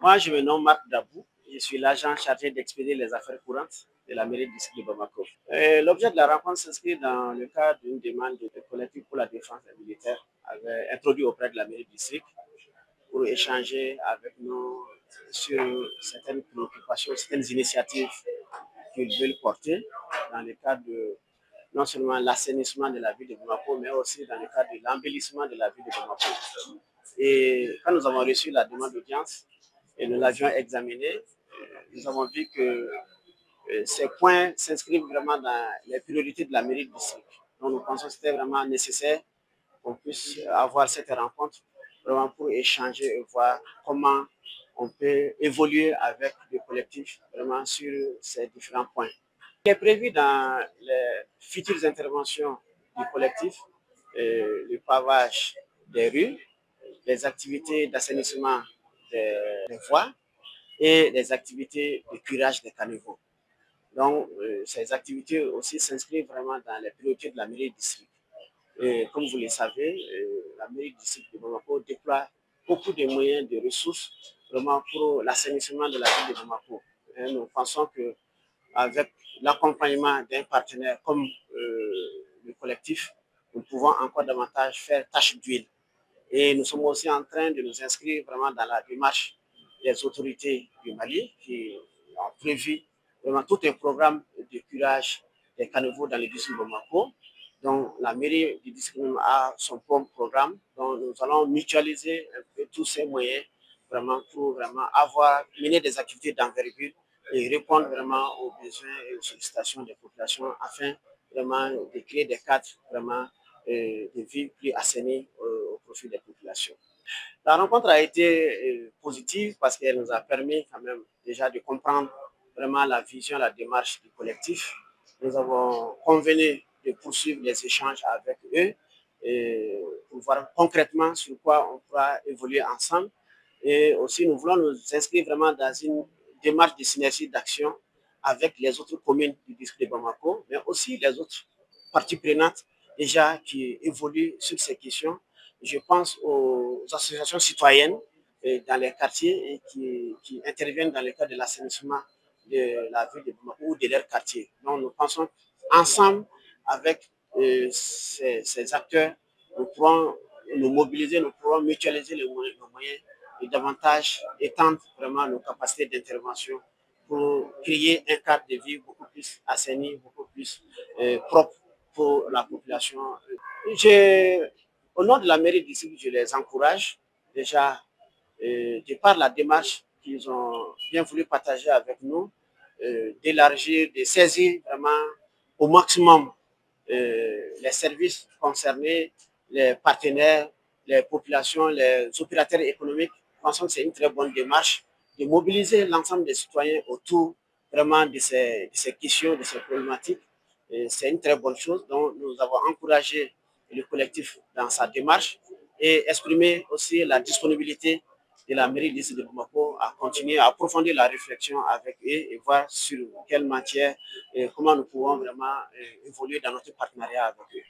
Moi, je me nomme Marc Dabou. Je suis l'agent chargé d'expédier les affaires courantes de la mairie du district de Bamako. L'objet de la rencontre s'inscrit dans le cadre d'une demande de collectif pour la défense militaire introduite auprès de la mairie du district pour échanger avec nous sur certaines préoccupations, certaines initiatives qu'ils veulent porter dans le cadre de non seulement l'assainissement de la ville de Bamako, mais aussi dans le cadre de l'embellissement de la ville de Bamako. Et quand nous avons reçu la demande d'audience et nous l'avions examinée, nous avons vu que ces points s'inscrivent vraiment dans les priorités de la mairie du district. Donc nous pensons que c'était vraiment nécessaire qu'on puisse avoir cette rencontre vraiment pour échanger et voir comment on peut évoluer avec le collectif vraiment sur ces différents points. Il est prévu dans les futures interventions du collectif le pavage des rues, les activités d'assainissement des voies et les activités de curage des caniveaux. Donc, ces activités aussi s'inscrivent vraiment dans les priorités de la mairie du district. Et comme vous le savez, la mairie du district de Bamako déploie beaucoup de moyens, de ressources vraiment pour l'assainissement de la ville de Bamako. Et nous pensons qu'avec l'accompagnement d'un partenaire comme le collectif, nous pouvons encore davantage faire tâche d'huile. Et nous sommes aussi en train de nous inscrire vraiment dans la démarche des autorités du Mali qui ont prévu vraiment tout un programme de curage des caniveaux dans le district de Bamako. Donc la mairie du district a son propre programme. Donc nous allons mutualiser un peu tous ces moyens vraiment pour vraiment avoir mené des activités d'envergure et répondre vraiment aux besoins et aux sollicitations des populations afin vraiment de créer des cadres vraiment de vie plus assainie au profit des populations. La rencontre a été positive parce qu'elle nous a permis quand même déjà de comprendre vraiment la vision, la démarche du collectif. Nous avons convenu de poursuivre les échanges avec eux et pour voir concrètement sur quoi on pourra évoluer ensemble. Et aussi, nous voulons nous inscrire vraiment dans une démarche de synergie d'action avec les autres communes du district de Bamako, mais aussi les autres parties prenantes déjà qui évoluent sur ces questions. Je pense aux associations citoyennes dans les quartiers et qui interviennent dans le cadre de l'assainissement de la ville de Bamako ou de leur quartier. Donc nous pensons ensemble avec ces acteurs, nous pourrons nous mobiliser, nous pourrons mutualiser nos moyens et davantage étendre vraiment nos capacités d'intervention pour créer un cadre de vie beaucoup plus assaini, beaucoup plus propre pour la population. Au nom de la mairie d'ici, je les encourage déjà de par la démarche qu'ils ont bien voulu partager avec nous, d'élargir, de saisir vraiment au maximum les services concernés, les partenaires, les populations, les opérateurs économiques. Pensons que c'est une très bonne démarche de mobiliser l'ensemble des citoyens autour vraiment de ces questions, de ces problématiques. C'est une très bonne chose. Donc, nous avons encouragé le collectif dans sa démarche et exprimé aussi la disponibilité de la mairie de Bamako à continuer à approfondir la réflexion avec eux et voir sur quelle matière et comment nous pouvons vraiment évoluer dans notre partenariat avec eux.